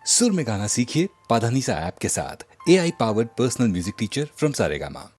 सुर में गाना सीखिए पाधानीसा ऐप के साथ। AI powered personal music teacher from Saregama.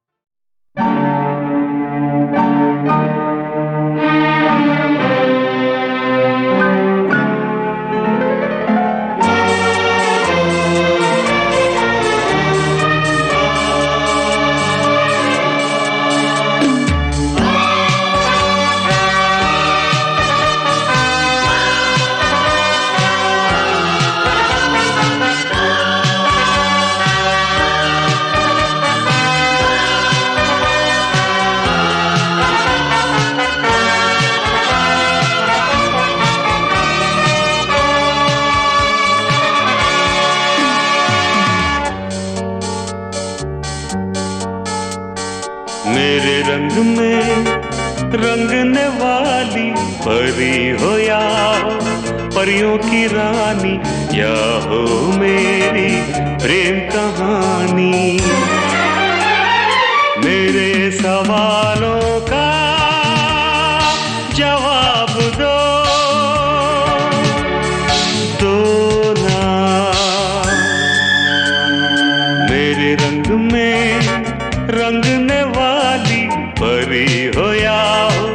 मेरे रंग में रंगने वाली परी हो या हो परियों की रानी, या हो मेरी प्रेम कहानी। मेरे सवालों का जवाब दो ना। मेरे रंग में रंगने वाली परी हो या हो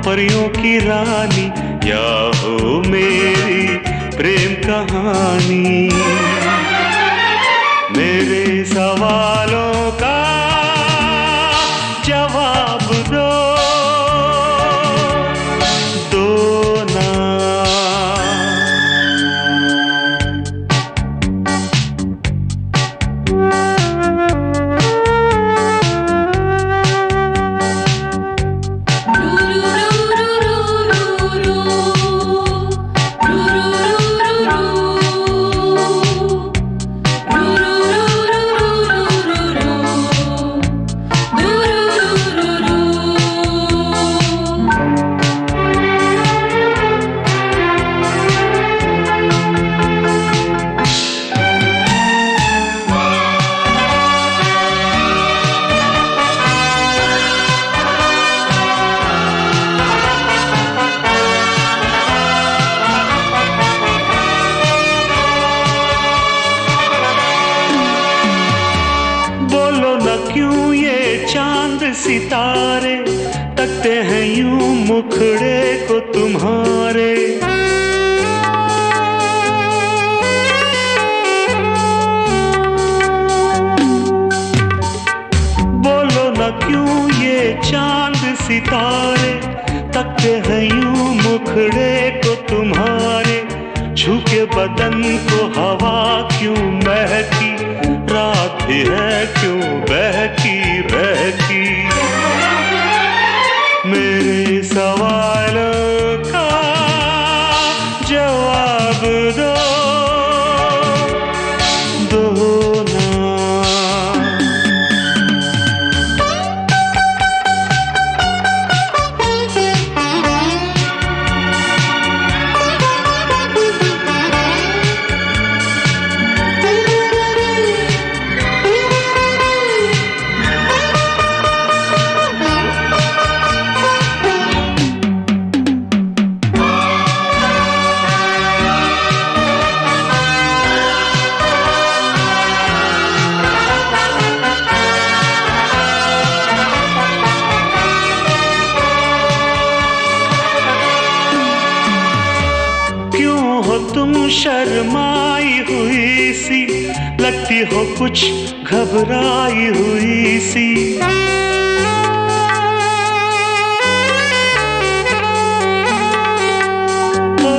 परियों की रानी, या हो मेरी प्रेम कहानी। मेरे सवालों का जवाब दो ना। क्यों ये चांद सितारे तकते हैं यूं मुखड़े को तुम्हारे। बोलो न क्यों ये चांद सितारे तकते हैं यूं मुखड़े को तुम्हारे। छू के बदन को हवा क्यों महकी, रात भी है क्यों बहकी बहकी। मेरे सवालों का जवाब दो ना। तुम शर्माई हुई सी, लगती हो कुछ घबराई हुई सी। ओ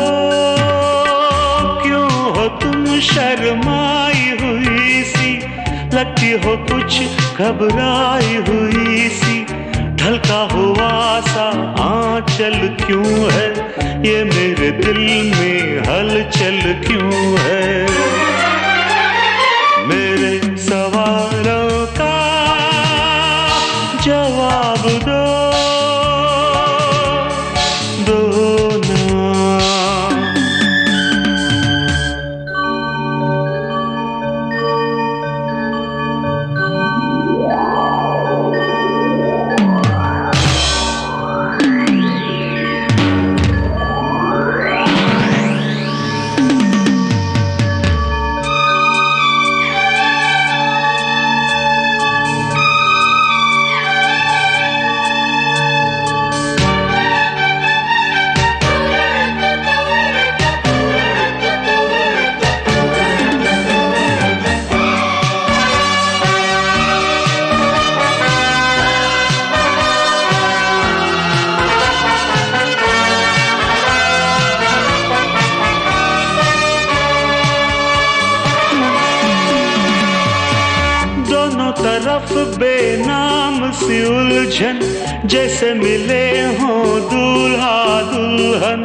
क्यों हो तुम शर्माई हुई सी, लगती हो कुछ घबराई हुई सी। ढलका हुआ सा आंचल क्यों है, ये मेरे दिल में हलचल क्यों है। मेरे सवालों का जवाब दो ना। तरफ बेनाम सी उलझन, जैसे मिले हों दूल्हा दुल्हन।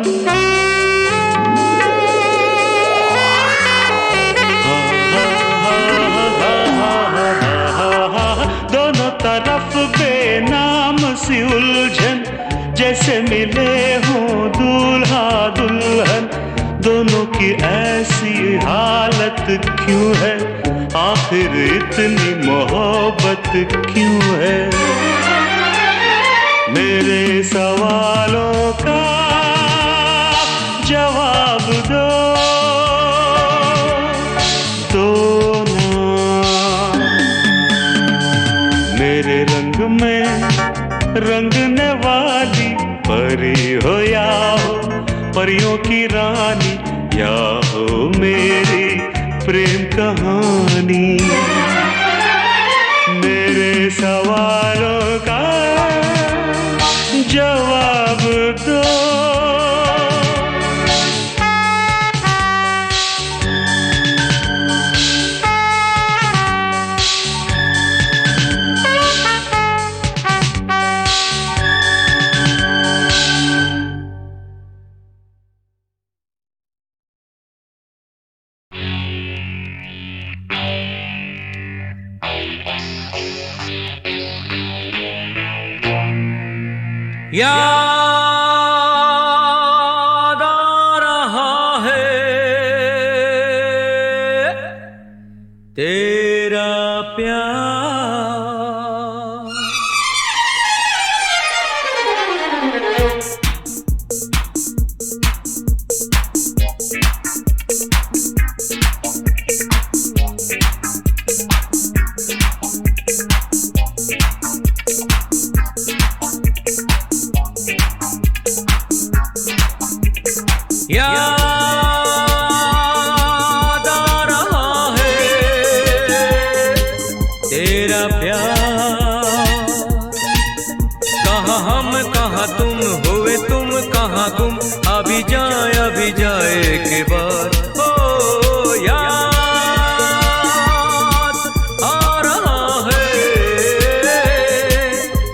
दोनों तरफ बेनाम सी उलझन, जैसे मिले हों दूल्हा दुल्हन। दोनों की ऐसी हालत क्यों है, आखिर इतनी मोहब्बत क्यों है? मेरे सवालों का जवाब दो ना। मेरे रंग में रंगने वाली परी हो या हो परियों की रानी, या हो मेरी प्रेम कहानी। मेरे सवालों का जवाब दो। याद आ रहा है तेरा प्यार, याद आ रहा है तेरा प्यार। कहाँ हम कहाँ तुम, हुए तुम कहाँ गुम, अभी जाए के बाद। ओ याद आ रहा है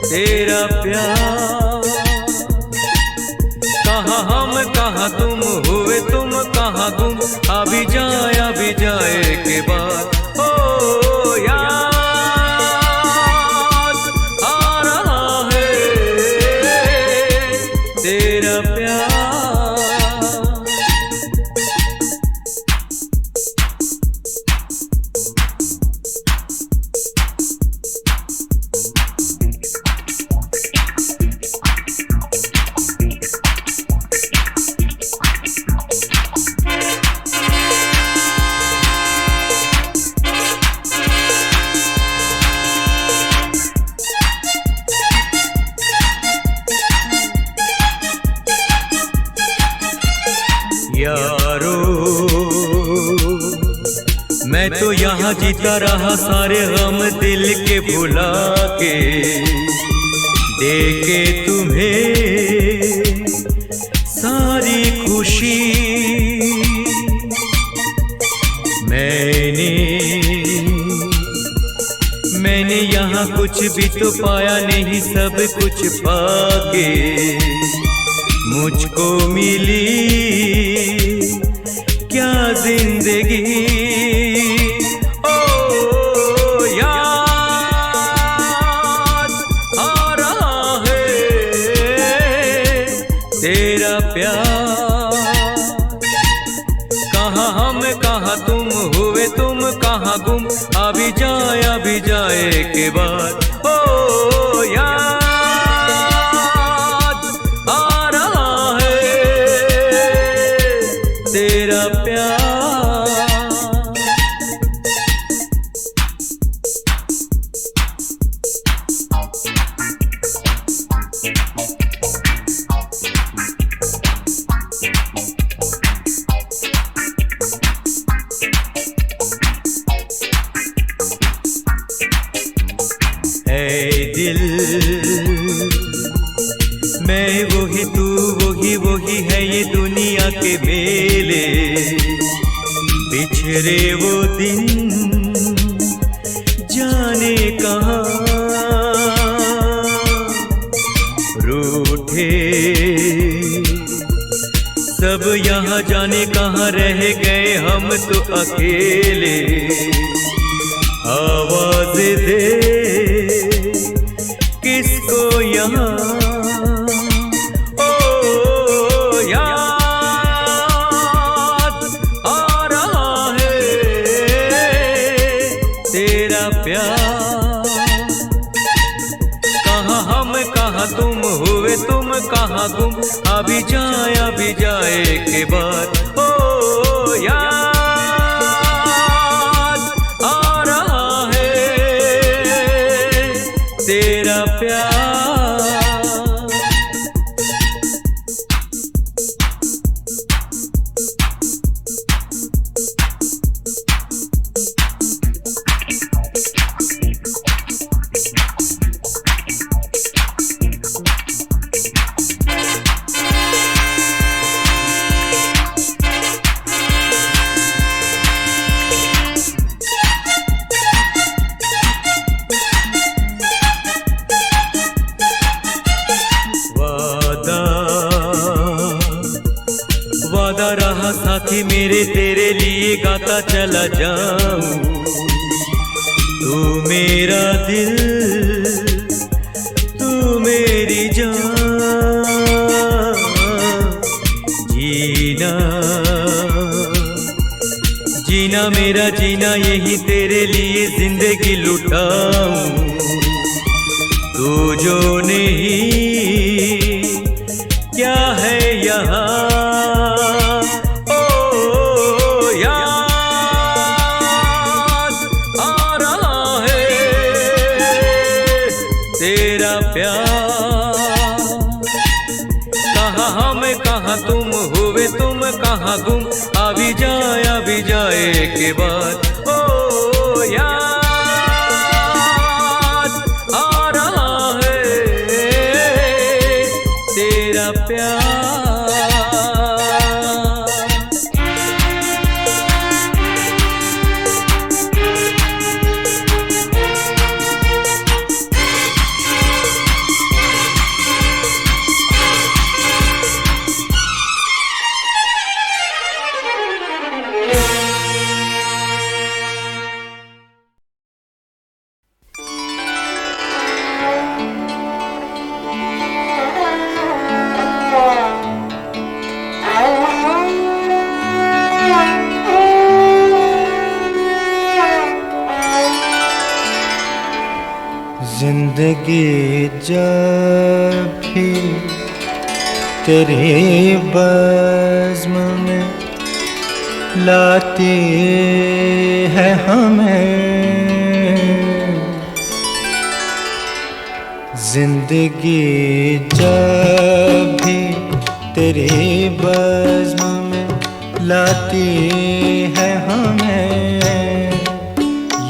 तेरा प्यार। कहाँ हम कहाँ तुम, हुए तुम कहाँ गुम, अभी जाए के बाद। ओ याद आ रहा है तेरा प्यार। यारो मैं तो यहाँ जीता रहा सारे गम दिल के भुला के, देके तुम्हें सारी खुशी। मैंने यहाँ कुछ भी तो पाया नहीं, सब कुछ पाके मुझको मिली क्या जिंदगी। ओ याद आ रहा है तेरा प्यार। कहाँ हम कहाँ तुम, हुए तुम कहाँ गुम, अभी जाए के बाद। ओ याद आ रहा है तेरा प्यार। दिल मैं वही तू वही है ये दुनिया के मेले। बिछड़े वो दिन जाने कहाँ रूठे सब यहाँ, जाने कहाँ रह गए हम तो अकेले। आवाज दे किसको यहाँ, ओ याद आ रहा है तेरा प्यार। कहाँ हम कहाँ तुम हुए तुम कहाँ गुम, अभी जाए के बाद ओ याद आ रहा है तेरा प्यार। वादा रहा साथी मेरे तेरे लिए गाता चला जाऊं। तू मेरा दिल तू मेरी जान, जीना जीना मेरा जीना यही तेरे लिए जिंदगी लुटाऊं। तू जो नहीं क्या है यहाँ, तेरा प्यार। कहाँ हम कहाँ तुम हुए तुम कहाँ गुम, अभी जाए के बाद ओ याद आ रहा है तेरा प्यार। जिंदगी जब भी तेरे बज़्म में लाती है हमें, जिंदगी जब भी तेरे बज़्म में लाती है हमें,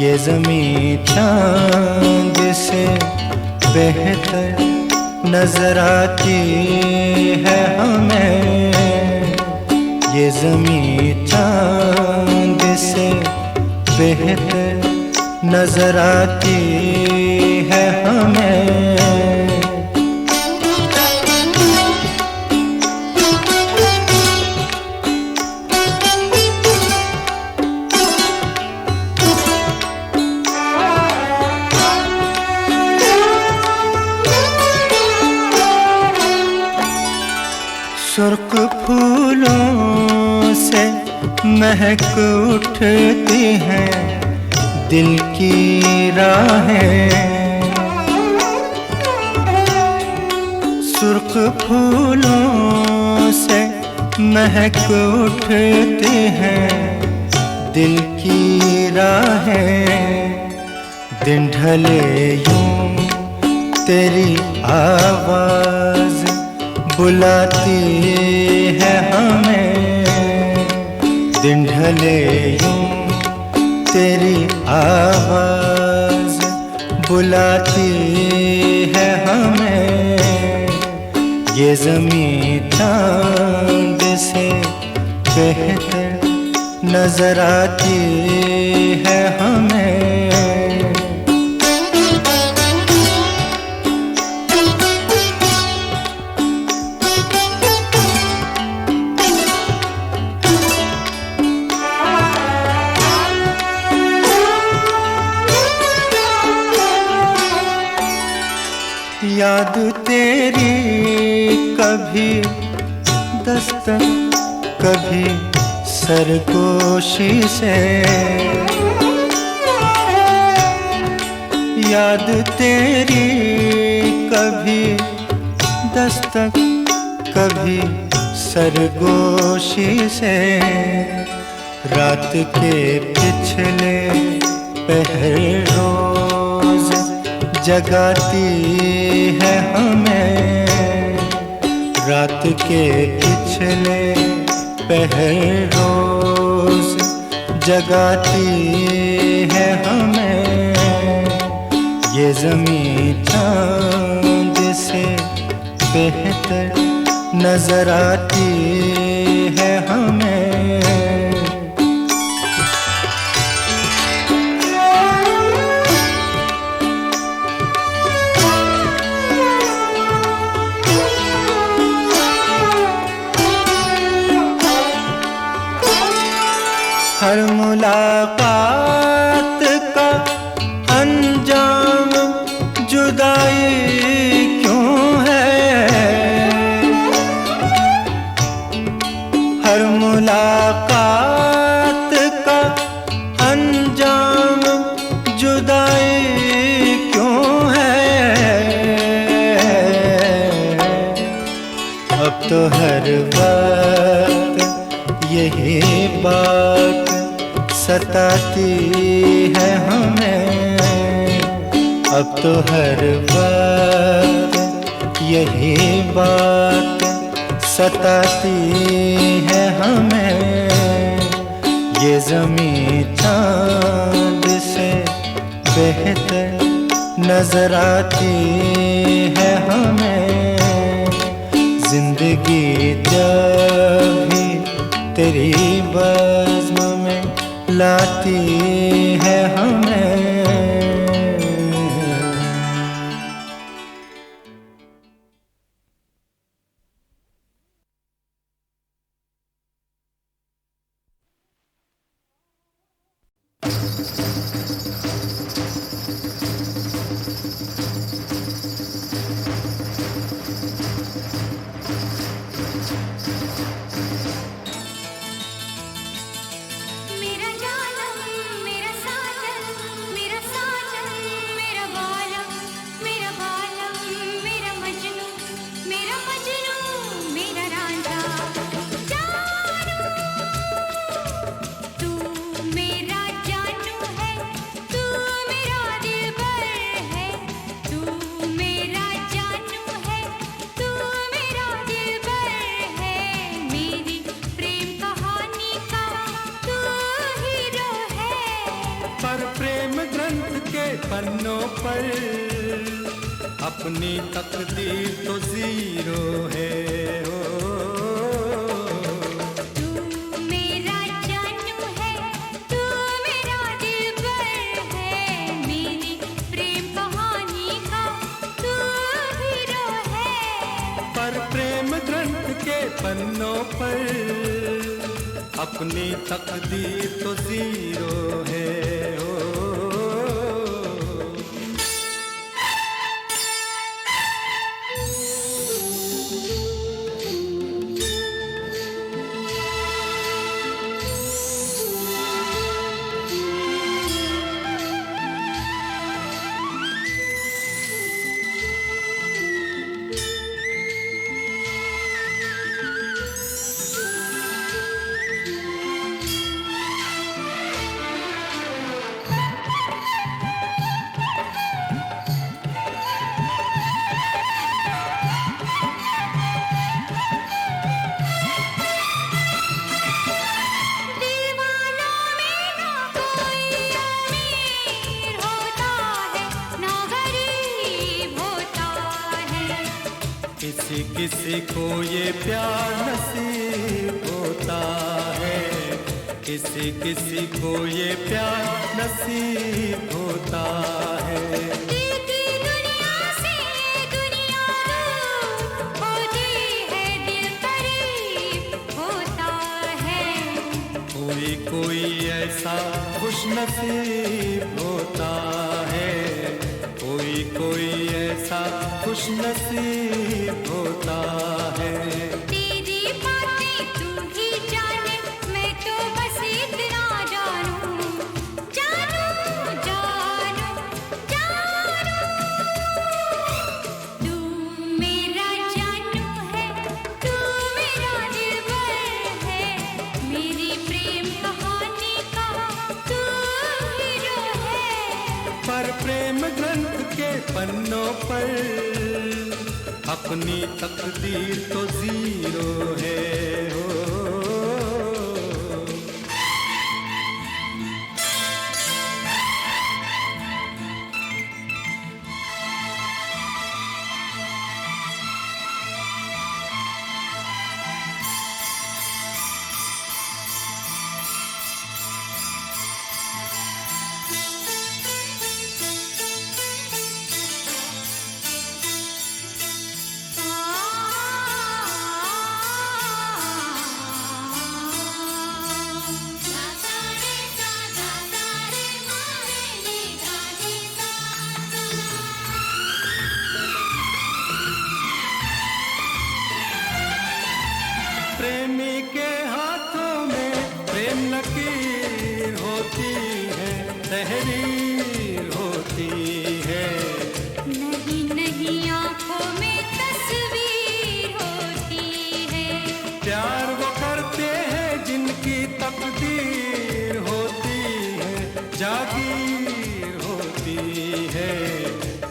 ये ज़मीं चाँद से बेहतर नजर आती है हमें, ये ज़मीं चाँद से बेहतर नजर आती है हमें। सुर्ख फूलों से महक उठती हैं दिल की राहें, सुर्ख फूलों से महक उठती हैं दिल की राहें। दिन ढले यूं तेरी आवाज़ बुलाती है हमें, दिन ढले यूं तेरी आवाज़ बुलाती है हमें, ये ज़मीं चाँद से बेहतर नजर आती है हमें। याद तेरी कभी दस्तक कभी सरगोशी से, याद तेरी कभी दस्तक कभी सरगोशी से, रात के पिछले पहर रोज जगाती है हमें, रात के पिछले पहर रोज जगाती है हमें, ये ज़मीं चाँद से बेहतर नजर आती है हमें। हर मुलाकात का अंजाम जुदाई क्यों है, हर मुलाकात का अंजाम जुदाई क्यों है, अब तो हर वक्त यही बात सताती है हमें, अब तो हर वक्त यही बात सताती है हमें, ये ज़मीं चाँद से बेहतर नजर आती है हमें, जिंदगी जब भी तेरी बज़्म में लाती है हमें। पन्नों पर अपनी तकदीर तो जीरो है, तू मेरा जानू है, तू मेरा दिलबर है, मेरी प्रेम कहानी का तू हीरो है। पर प्रेम ग्रंथ के पन्नों पर अपनी तकदीर तो जीरो है। किसी किसी को ये प्यार नसीब होता है, किसी किसी को ये प्यार नसीब होता है। दुनिया से दुनिया दूर होती है, दिल करीब होता है। कोई कोई ऐसा खुश नसीब होता है, कोई कोई ऐसा खुश नसीब होता है। तेरी बातें तू ही जाने, मैं तो बस इतना जानूं, जानूं, जानूं, जानूं। तू मेरा जानू है, तू मेरा दिलबर है, मेरी प्रेम कहानी का तू हीरो है। पर प्रेम ग्रंथ के पन्नों पर अपनी तकदीर तो जीरो है हो। प्रेमी के हाथों में प्रेम लकीर होती है, तहरीर होती है। नहीं नहीं आंखों में तस्वीर होती है। प्यार वो करते हैं जिनकी तकदीर होती है, जागीर होती है।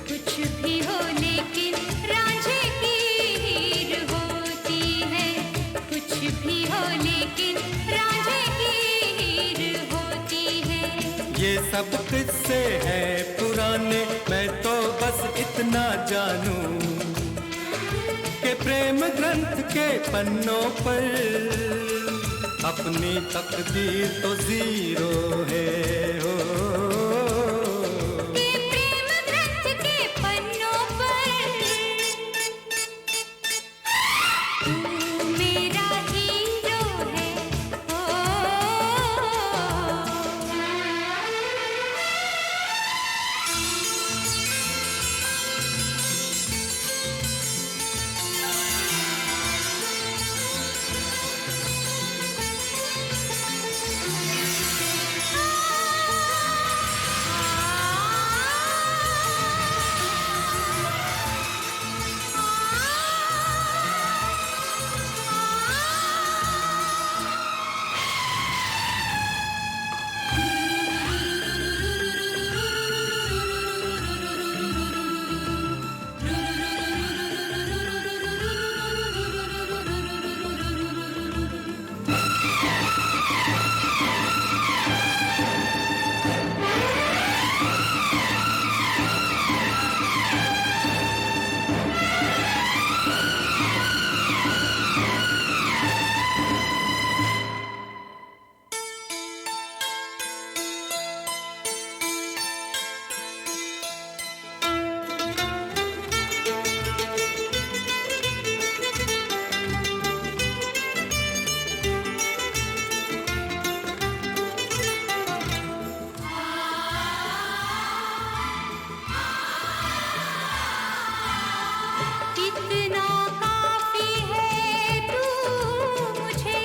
कुछ भी हो लेकिन रांझे की हीर होती है, कुछ भी हो लेकिन रांझे की हीर होती है। ये सब किस्से हैं पुराने, मैं तो बस इतना जानूं कि प्रेम ग्रंथ के पन्नों पर अपनी तकदीर तो जीरो है हो। ये प्रेम ग्रंथ के पन्नों पर तू मेरा हीरो है ओ। इतना काफी है तू मुझे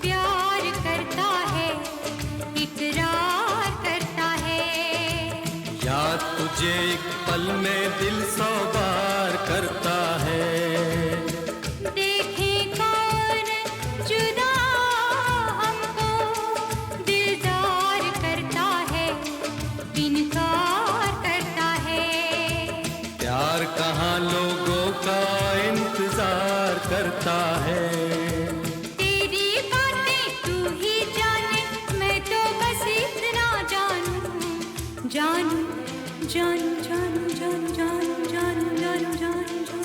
प्यार करता है, इकरार करता है। याद तुझे एक पल में दिल सौ बार करता है। देखे कौन जुदा हमको दिलदार करता है, इनकार करता है। प्यार कहाँ लोगों का इंतजार करता है। तेरी बातें तू ही जाने, मैं तो बस इतना जानूं, जानूं, जानूं, जानूं, जानूं, जानूं, जानूं, जानूं, जानूं।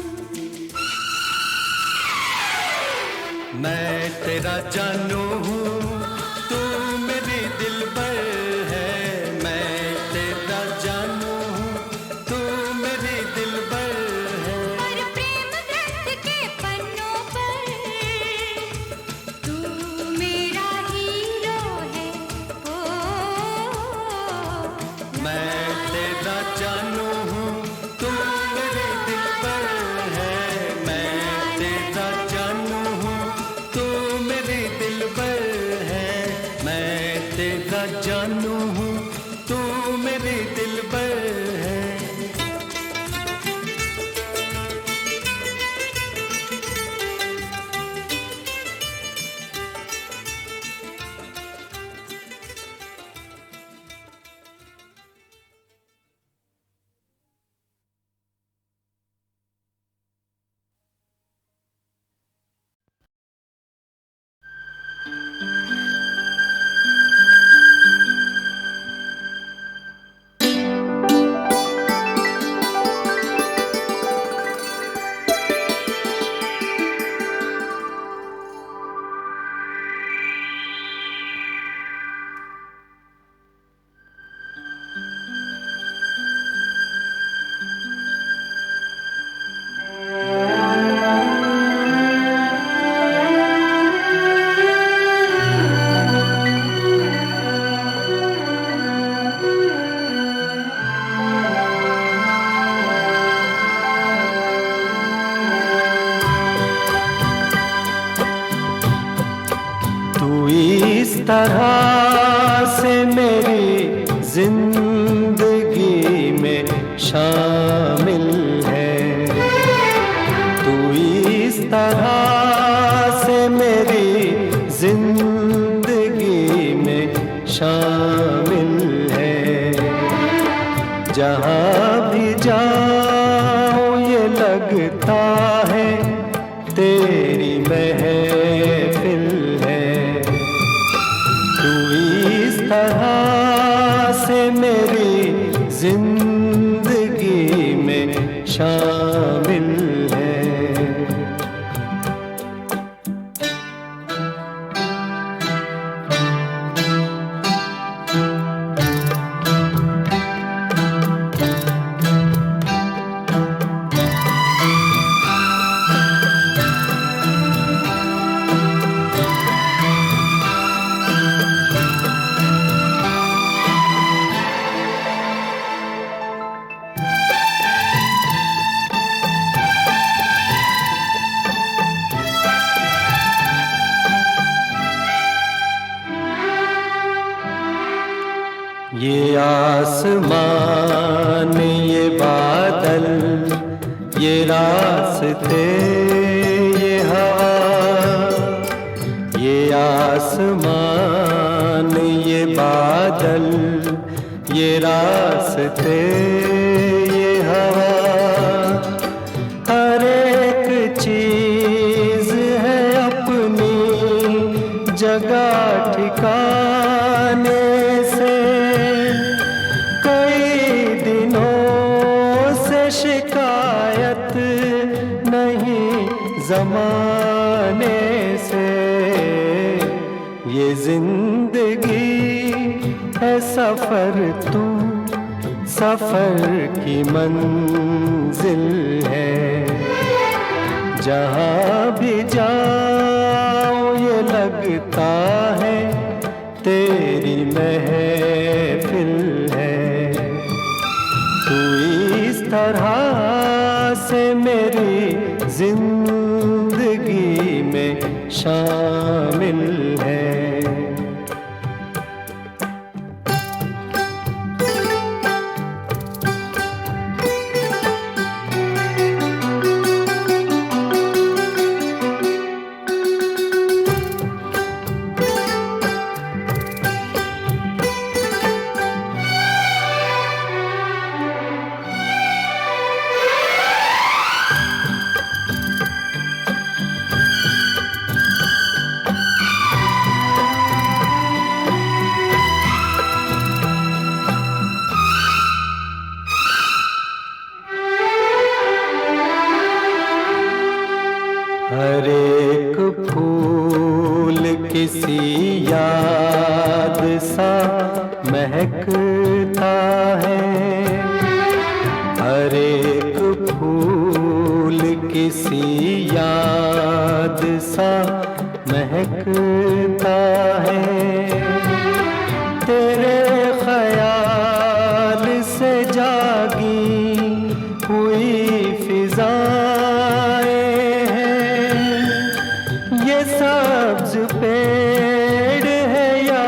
मैं तेरा जानू हूँ, तू मेरी दिलबर है। मैं तेरा जानू हूँ, तू मेरी दिलबर है। और प्रेम ग्रंथ के पन्नों पर तू मेरा हीरो है ओ। मैं तेरा जानू जानू हूँ तू मेरी दिलबर है। इस तरह से मेरी जिंदगी में शामिल है, तू इस तरह से मेरी जिंदगी में शामिल है। जहाँ भी जाऊँ ये लगता है तेरी महफिल है, तू इस तरह से मेरी जिंदगी में शामिल है। ये आसमान ये बादल ये रास्ते ये हवा, ये आसमान ये बादल ये रास्ते ये हवा, हर एक चीज है अपनी जगह ठिकाने से। शिकायत नहीं ज़माने से, ये जिंदगी है सफ़र, तू सफ़र की मंजिल है। जहाँ भी जाऊँ ये लगता है तेरी महफिल है, तू इस तरह से मेरी जिंदगी में शामिल है। हर एक फूल किसी याद सा महकता है, हर एक फूल किसी याद सा महकता है। तेरे ख्याल से जागी हुई फिजाएं सब्ज पेड़ है या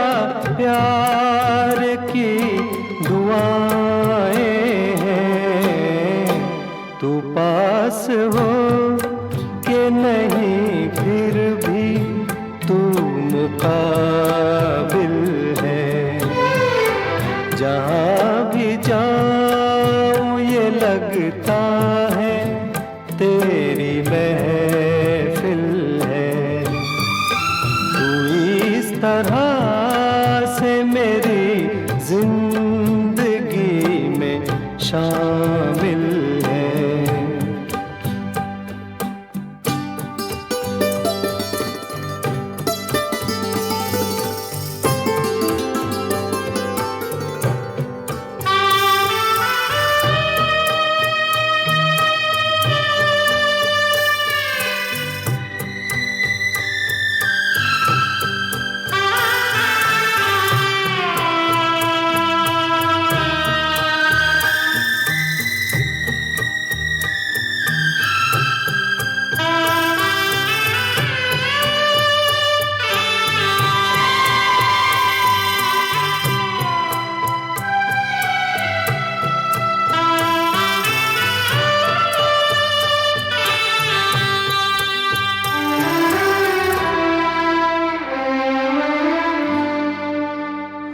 प्यार की दुआएं हैं। तू पास हो के नहीं फिर भी तू मुकाबिल है। जहाँ भी जाऊँ ये लगता है तेरी महफिल है। तू इस तरह से मेरी जिंदगी में शामिल है।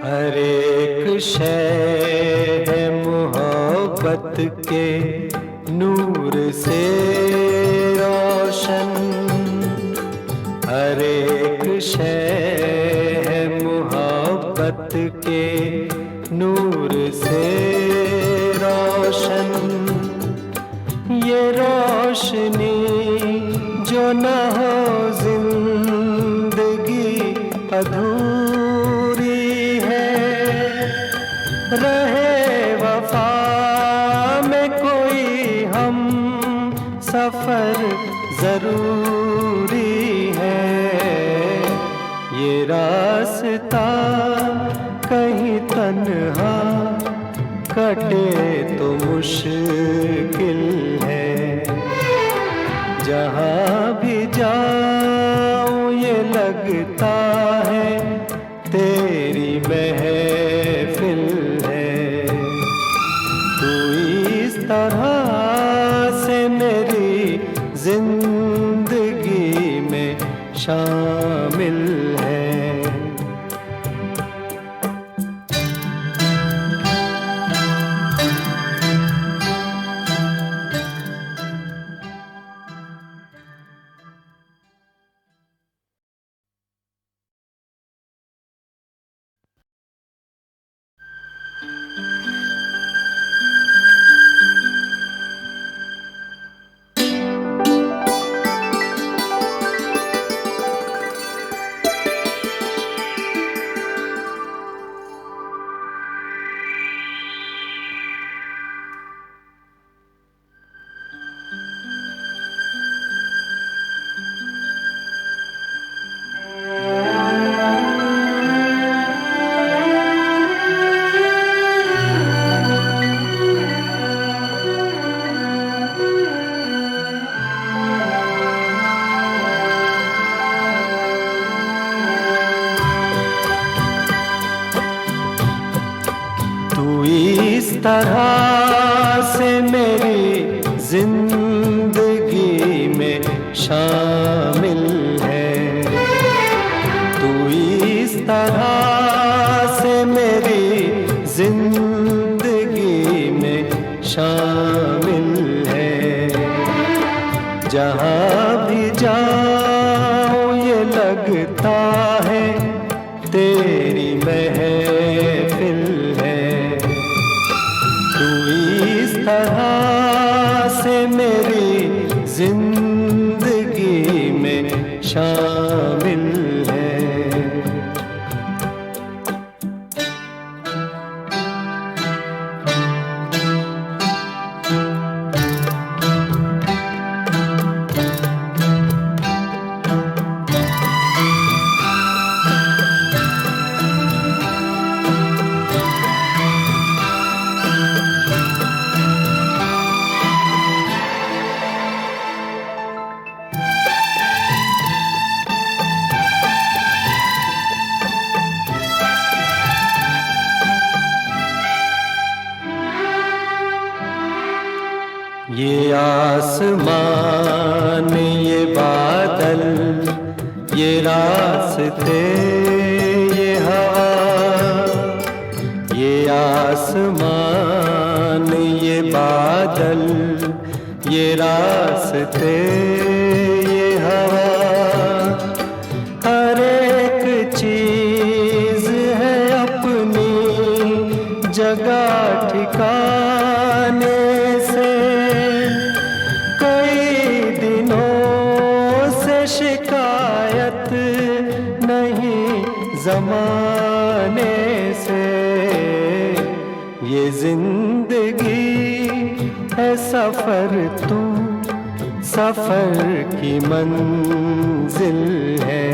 हर एक शय है मोहब्बत के नूर से रोशन। हर एक शय है मोहब्बत के नूर से रोशन। ये रोशनी जो न हो जिंदगी अधूरी है। रहे वफा में कोई हम सफर जरूरी है। ये रास्ता कहीं तन्हा कटे तो मुश्किल है। जहाँ भी जाऊँ ये लगता है तेरी महफिल है। तू इस तरह से मेरी जिंदगी में शामिल है। इस तरह से मेरी जिंदगी में शामिल है। तू इस तरह से मेरी जिंदगी में शामिल है। जहाँ भी जाऊँ ये लगता है तेरी महफिल है। तू इस तरह से मेरी जिंदगी ये आसमान, ये बादल, ये रास्ते, ये हवा, ये आसमान, ये बादल, ये रास्ते, ये हवा, हर एक चीज है अपनी जगह ठिकाने से। कई दिनों से शिकायत नहीं जमाने से। ये जिंदगी है सफर, तू सफर की मंजिल है।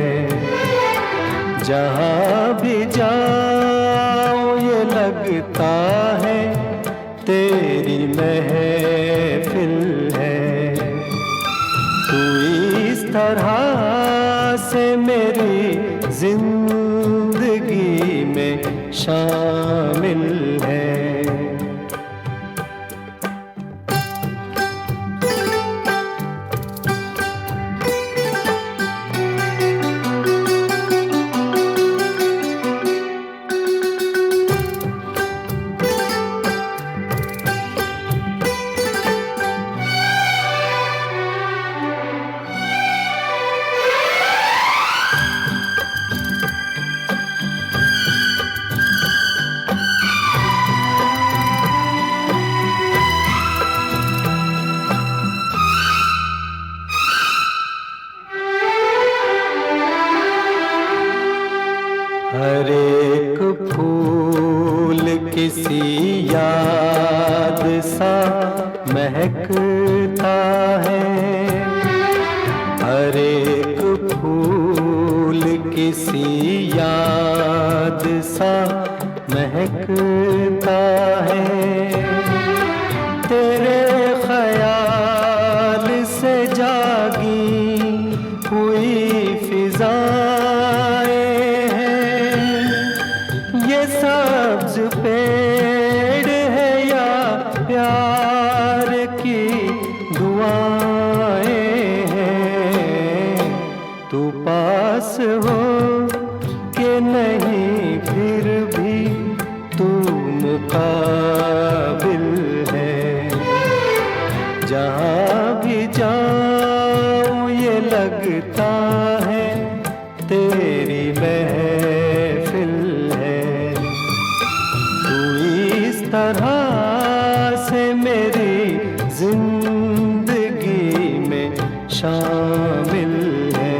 जहाँ भी जाओ ये लगता है तेरी महफिल है। तू इस तरह से मेरी जिंदगी में शामिल है। हर एक फूल किसी याद सा महकता है। हर एक फूल किसी याद सा महकता है। तेरे ख्याल से जागी हुई फिजाएं हैं। ये सब्ज पेड़ है या प्यार की दुआएं हैं। तू पास हो के नहीं फिर भी तू मुकाबिल है। जहाँ भी जाऊँ ये लगता है तेरी महफिल है। तू इस तरह से मेरी जिंदगी में शामिल है।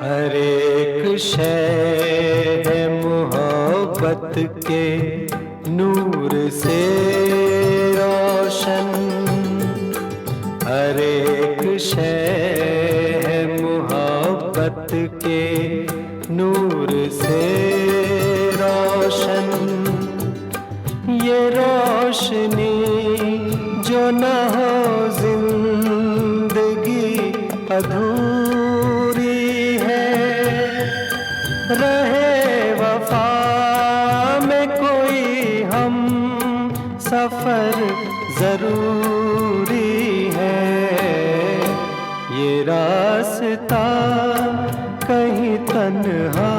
हर एक शय है मोहब्बत के नूर से रोशन। हर एक शय है मोहब्बत के नूर से रोशन। ये रोशनी जो न हो जिंदगी अधूरी है। रहे वफा में कोई हम सफर जरूरी है। ये रास्ता कहीं तन्हा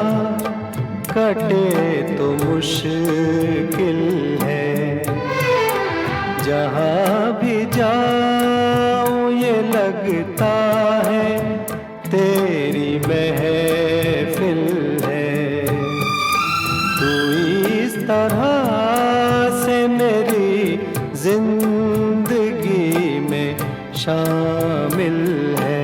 कटे तो मुश्किल है। जहाँ भी जाऊँ ये लगता है तेरी महफिल शामिल है।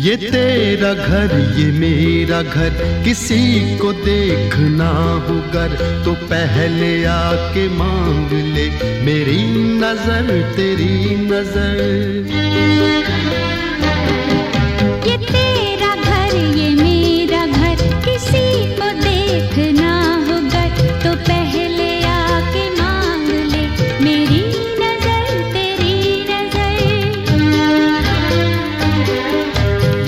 ये तेरा घर ये मेरा घर, किसी को देखना हो गर तो पहले आके मांग ले मेरी नजर तेरी नजर। ये तेरा घर ये मेरा घर, किसी को देखना हो गर तो पहले आके मांग ले मेरी नजर तेरी नजर।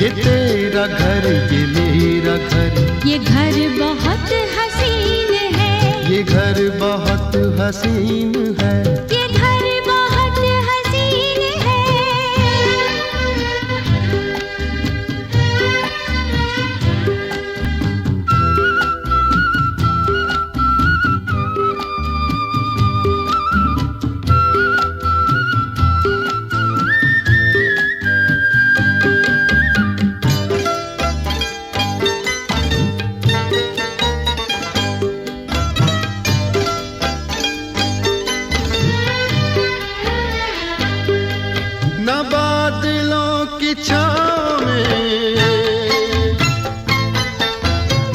ये तेरा घर ये मेरा घर, ये घर बहुत हसीन है, ये घर बहुत हसीन है। ये घर बहुत हसीन है। न बादलों की छाँव में,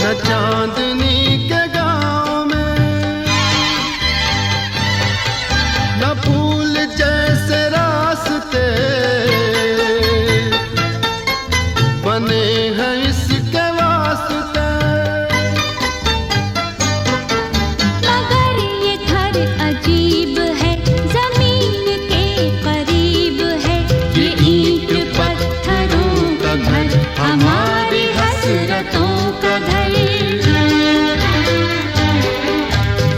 न चांदनी के गाँव में, न फूल जैसे रास्ते बने हैं इसके वास्ते। मगर ये घर अजीब है, जमीन के करीब है। ये ईंट पत्थरों का घर, हमारी हसरतों का घर।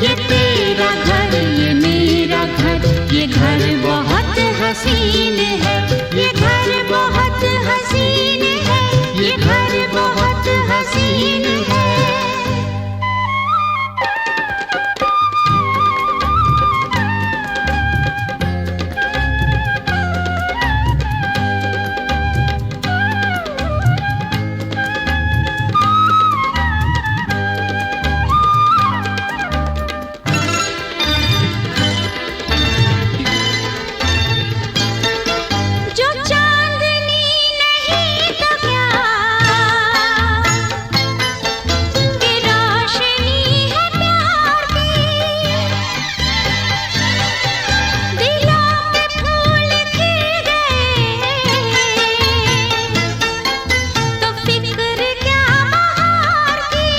ये तेरा घर ये मेरा घर, ये घर बहुत हसीन है, ये घर बहुत हसीन है, ये घर बहुत हसीन है। जो चांदनी नहीं तो क्या, कि रोशनी है प्यार की। दिलों पे फूल खिल गए तो फिक्र क्या बहार की।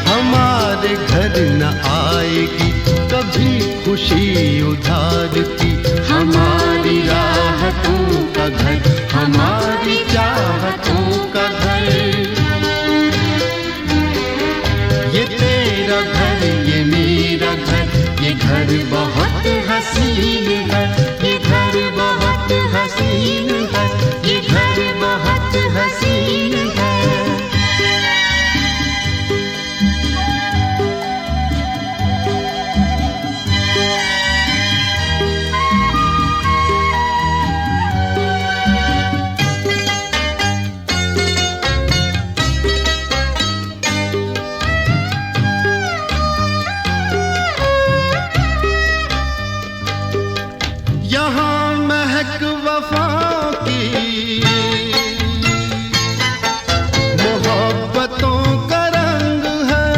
हमारे घर न आएगी कभी खुशी उधार की। हमारी राहतों का घर, हमारी चाहतों का घर। ये तेरा घर ये मेरा घर, ये घर बहुत हसीन है, ये घर बहुत हसीन है, ये घर बहुत हसीन है। यहाँ महक वफा की मोहब्बतों का रंग है।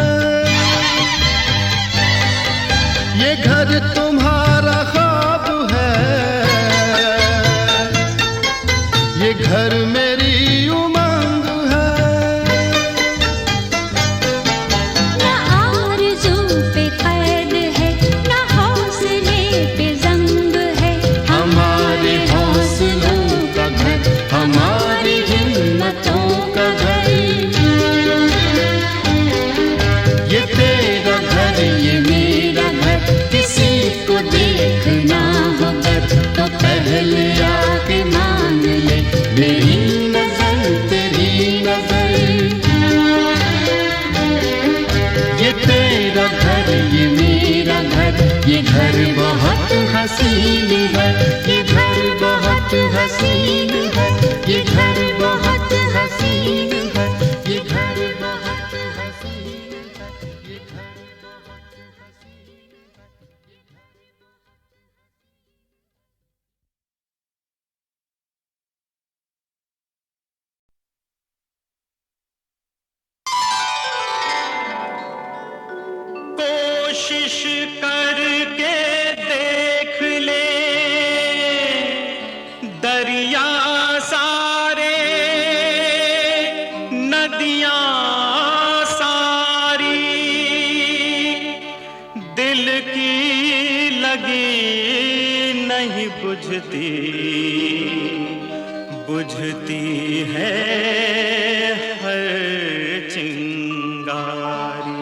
ये घर तुम्हारा ख्वाब है, ये घर मेरी उमंग है। न आरज़ू पे कैद है, न हौसले पे ज़ंग है। हमारे हौसलों का घर, हमारी हिम्मतों का घर। ये तेरा घर ये मेरा घर, किसी को देखना हो गर तो पहले आके मां हसीन है, ये घर बहुत हसीन है, ये घर बहुत हसीन है, ये घर बहुत हसीन है। कोशिश करके देख ले दरिया सारे, नदियां सारी, दिल की लगी नहीं बुझती, बुझती है हर चिंगारी।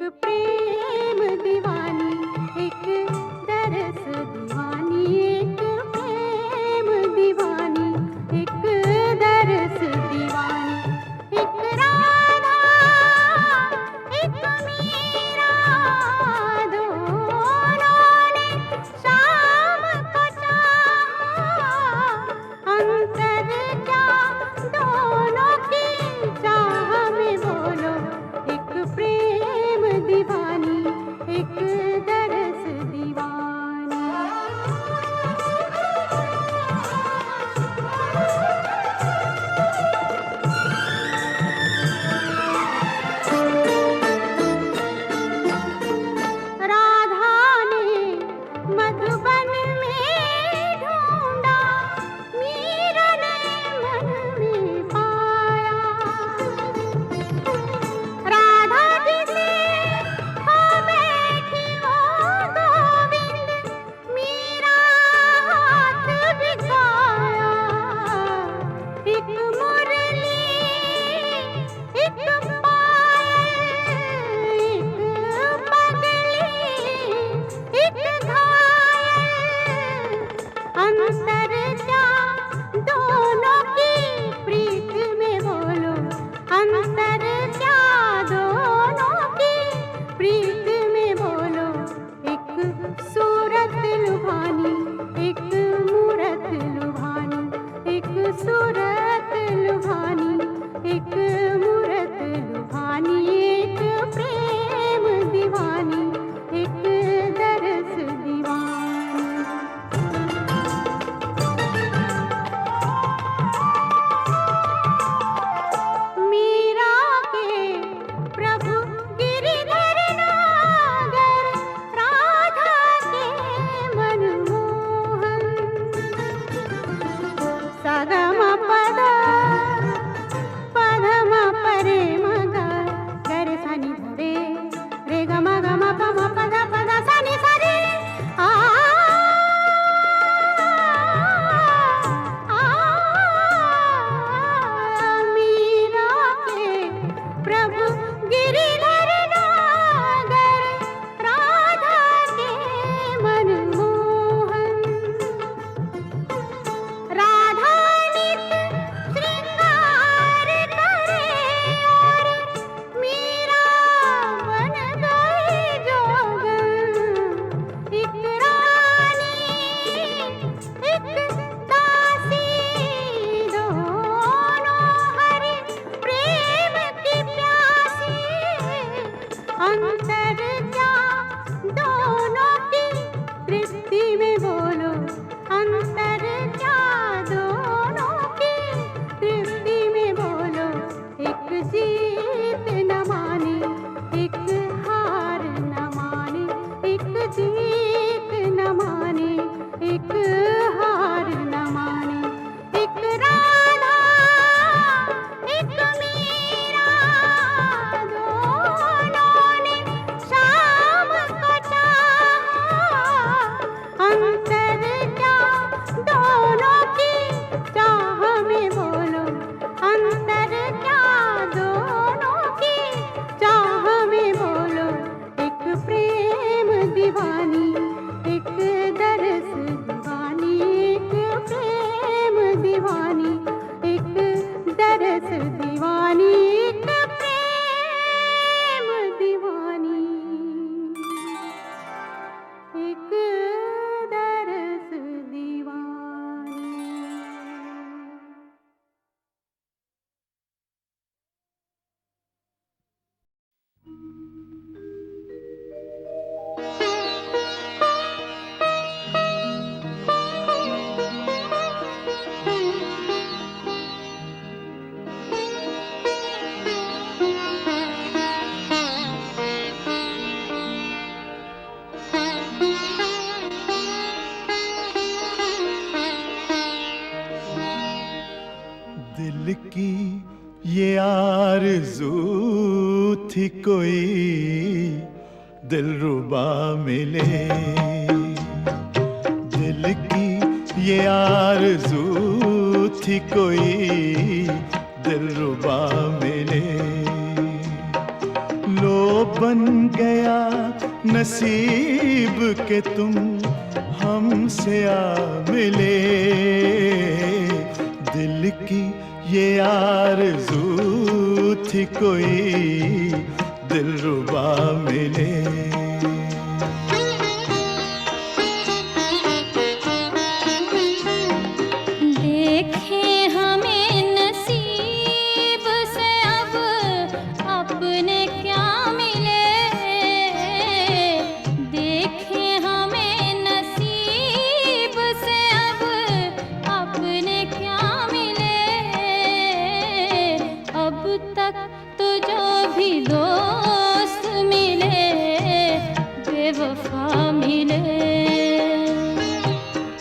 प्रेम दीवानी, एक दरस दीवानी, एक प्रेम दीवानी, एक दरस दीवानी, एक राधा एक मीरा, दोनों ने शाम को चाहा, अंतर क्या दोनों की चाह में बोलो, एक प्रेम दीवानी, एक दरस दीवानी। राधा ने मधुबन में ढूंढा, मीरा ने मन में पाया, राधा जिसे हो बैठी वो गोविंद, मीरा हाथ बिगाया, एक मुरली एक पायल, एक पगली एक घायल, अंतर क्या दोनों की प्रीत में बोलो, अंतर क्या दोनों की प्रीत में बोलो, एक सूरत लुभानी, एक मूरत लुभानी, एक सूरत लुभानी, एक मूरत लुभानी, एक प्रेम दीवानी, एक दरस दीवानी। मीरा के प्रभु गिरिधर नागर, राधा के मनमोहन, सगम पद पधम परे मगा, गर सनि धरे रे गम गम पम पद पद सनि सरे, आ मीरा के प्रभु गिरिधर नागर, राधा के मनमोहन, राधा नित श्रृंगार करे और मीरा बन गई जोगन, एक रानी एक दासी, दोनों हरि प्रेम की प्यासी, अंतर क्या दोनों की तृप्ति में बोलो, अंतर क्या दोनों की तृप्ति में बोलो, एक जीत न माने, एक हार न माने, एक जीत न माने, एक हार न माने, एक राधा एक मीरा, दोनों ने शाम को चाहा, अंतर क्या दोनों की चाह में बोलो, अंतर क्या दोनों की चाह में बोलो, एक प्रेम दीवानी, एक दरस दीवानी, एक प्रेम दीवानी, एक दरस दीवानी, एक प्रेम दीवानी, एक दरस दीवानी। दिल की ये आरज़ू थी कोई दिलरुबा मिले, दिल की ये आरज़ू थी कोई दिलरुबा मिले, लो बन गया नसीब के तुम हमसे आ मिले, दिल की ये आरज़ू थी कोई दिलरुबा मिले। देखें हमें नसीब से अब अपने क्या मिले, देखें हमें नसीब से अब अपने क्या मिले। अब तक तो जो भी दोस्त मिले बेवफा मिले,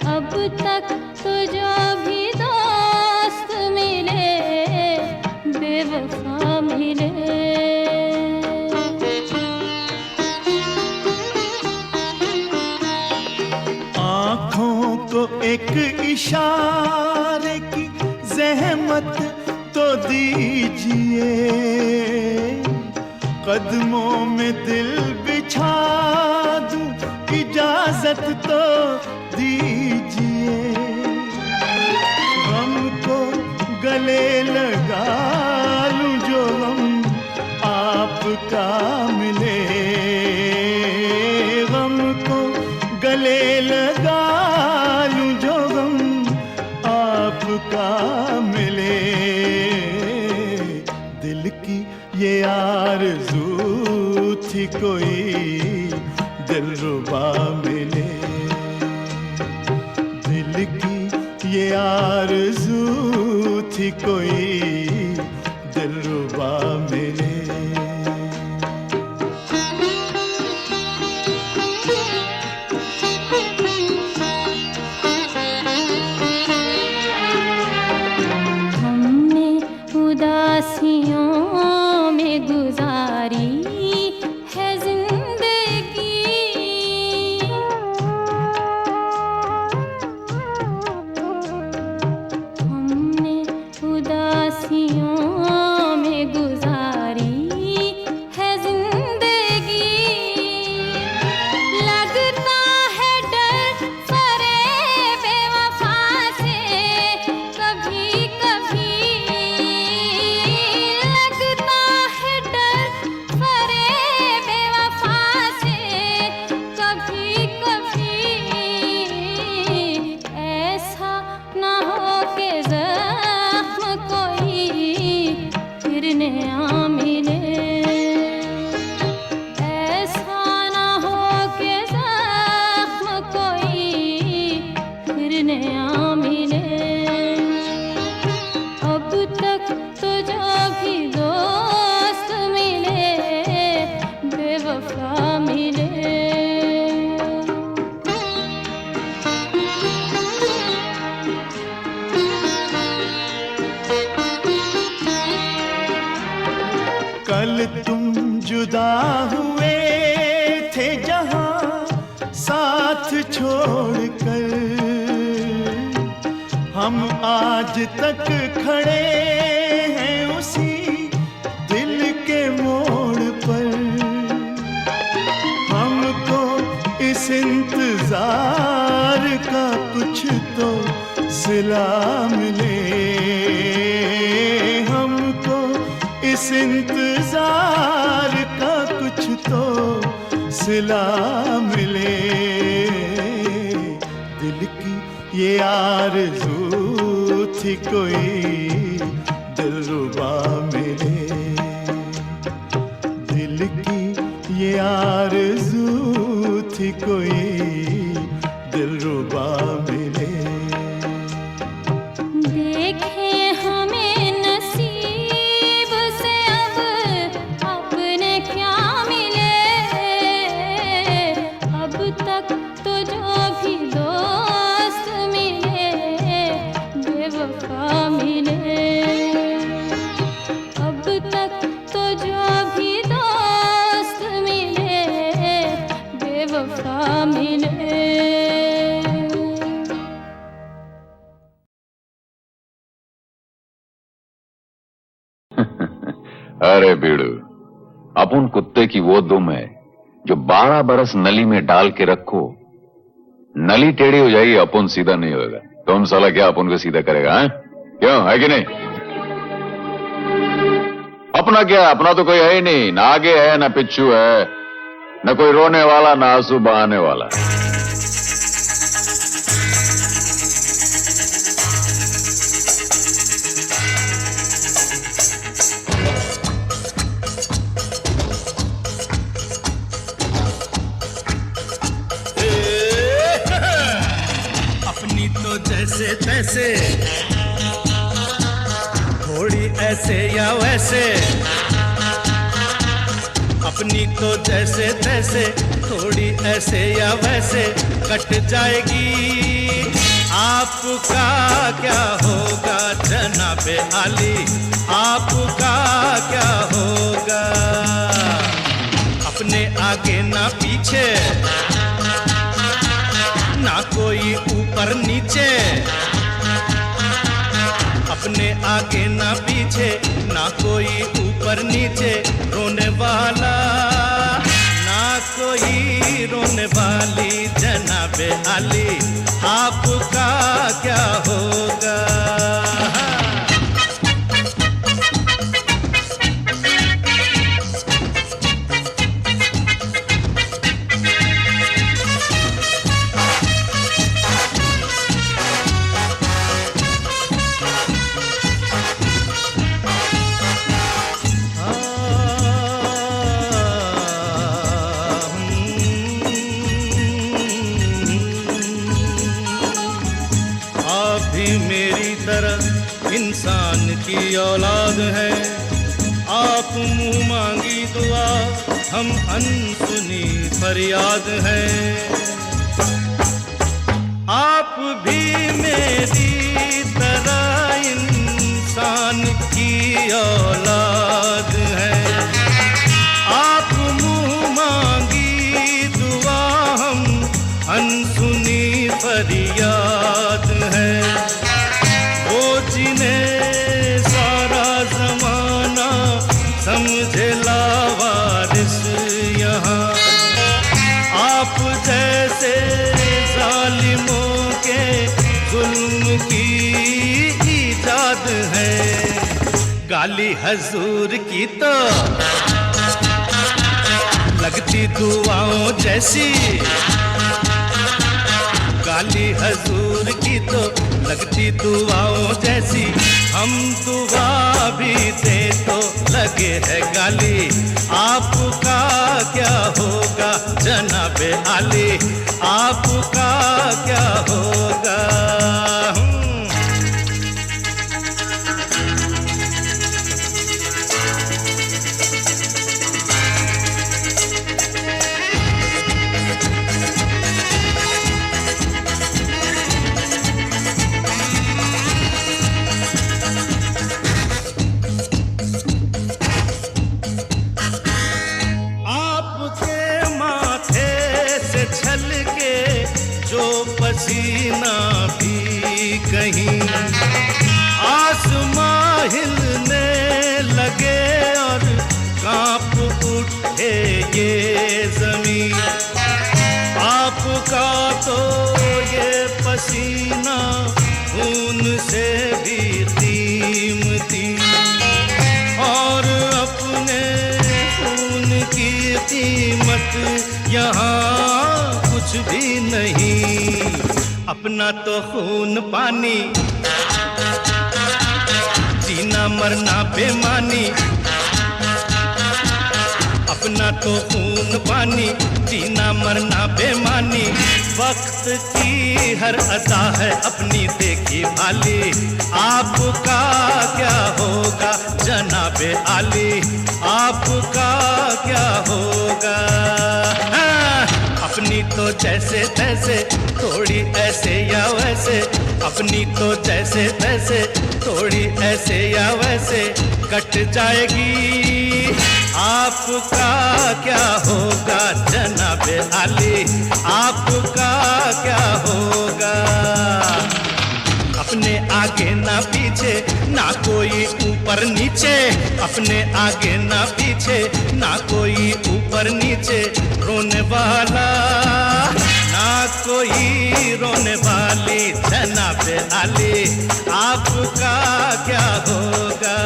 अब तक तो जो भी दोस्त मिले बेवफा मिले। आँखों को एक इशारे की ज़हमत तो दीजिए, कदमों में दिल बिछा दूं इजाज़त तो दीजिए। हमको गले लगा लूं जो हम आपका मिले, हमको गले लगा लूं जो हम आपका मिले। दिल की ये आरज़ू थी कोई दिलरुबा मिले, दिल की ये आरज़ू थी कोई दिलरुबा मिले। हमने उदासियों में गुजारी है जिंदगी, हमने उदासियों में गुजारी है जिंदगी। लगता है डर फरेब बेवफा से कभी कभी, लगता है डर फरेब बेवफा से कभी कभी। ऐसा ना हो कि ज़ख्म कोई फिर नया मिले, ऐसा ना हो कि ज़ख्म कोई फिर नया मिले। अब तक तो जो भी दोस्त मिले बेवफा मिले। कल तुम जुदा हुए थे जहां साथ छोड़कर, हम आज तक खड़े हैं उसी दिल के मोड़ पर। हमको इस इंतजार का कुछ तो सिला मिले, हमको इस इंतजार का कुछ तो सिला मिले। दिल की ये आरज़ू थी कोई दिलरुबा मिले, दिल की ये आरज़ू थी कोई दिलरुबा मिले। देखें हमें नसीब से अब अपने क्या मिले, अब तक तो जो भी दोस्त मिले बेवफा मिले, अब तक तो जो भी दोस्त मिले बेवफा मिले। अरे बीड़ू, अपन कुत्ते की वो दुम है जो 12 बरस नली में डाल के रखो, नली टेढ़ी हो जाएगी, अपन सीधा नहीं होगा। तुम साला क्या अपन को सीधा करेगा? है क्यों, है कि नहीं? अपना क्या, अपना तो कोई है ही नहीं, ना आगे है ना पिछू है, न कोई रोने वाला ना आंसू बहाने वाला। अपनी तो जैसे तैसे, थोड़ी ऐसे या वैसे, अपनी तो जैसे तैसे, थोड़ी ऐसे या वैसे कट जाएगी। आपका क्या होगा जनाबे आली, आपका क्या होगा? अपने आगे ना पीछे, ना कोई ऊपर नीचे, अपने आगे ना पीछे, ना कोई ऊपर नीचे, रोने वाला ना कोई रोने वाली जनाबे आली, आपका क्या होगा? इंसान की औलाद है, आप मुंह मांगी दुआ, हम अनसुनी फरियाद है। आप भी मेरी तरह इंसान की औलाद है, आप मुंह मांगी दुआ, हम अनसुनी फरियाद है। जिन्हें सारा जमाना समझे लावारिस यहाँ, आप जैसे जालिमों के जुल्म की इजाद है। गाली हजूर की तो लगती दुआओं जैसी, गाली हजूर की तो लगती दुआओं जैसी, हम दुआ भी दे तो लगे है गाली। आपका क्या होगा जनाबे आली, आपका क्या होगा? पसीना भी कहीं आसमां हिलने लगे और कांप उठे ये जमीन। आपका तो ये पसीना खून से भी कीमती, और अपने खून की कीमत यहाँ कुछ भी नहीं। अपना तो खून पानी, जीना मरना बेमानी। अपना तो खून पानी, जीना मरना बेमानी। वक्त की हर अदा है अपनी देखी भाली। आपका क्या होगा जनाबे आली, आपका क्या होगा? अपनी तो जैसे तैसे, थोड़ी ऐसे या वैसे। अपनी तो जैसे तैसे, थोड़ी ऐसे या वैसे कट जाएगी। आपका क्या होगा जनाबे आली, आपका क्या होगा? अपने आगे ना पीछे, ना कोई ऊपर नीचे, अपने आगे ना पीछे, ना कोई ऊपर नीचे, रोने वाला ना कोई रोने वाली। जनाब आली आपका क्या होगा?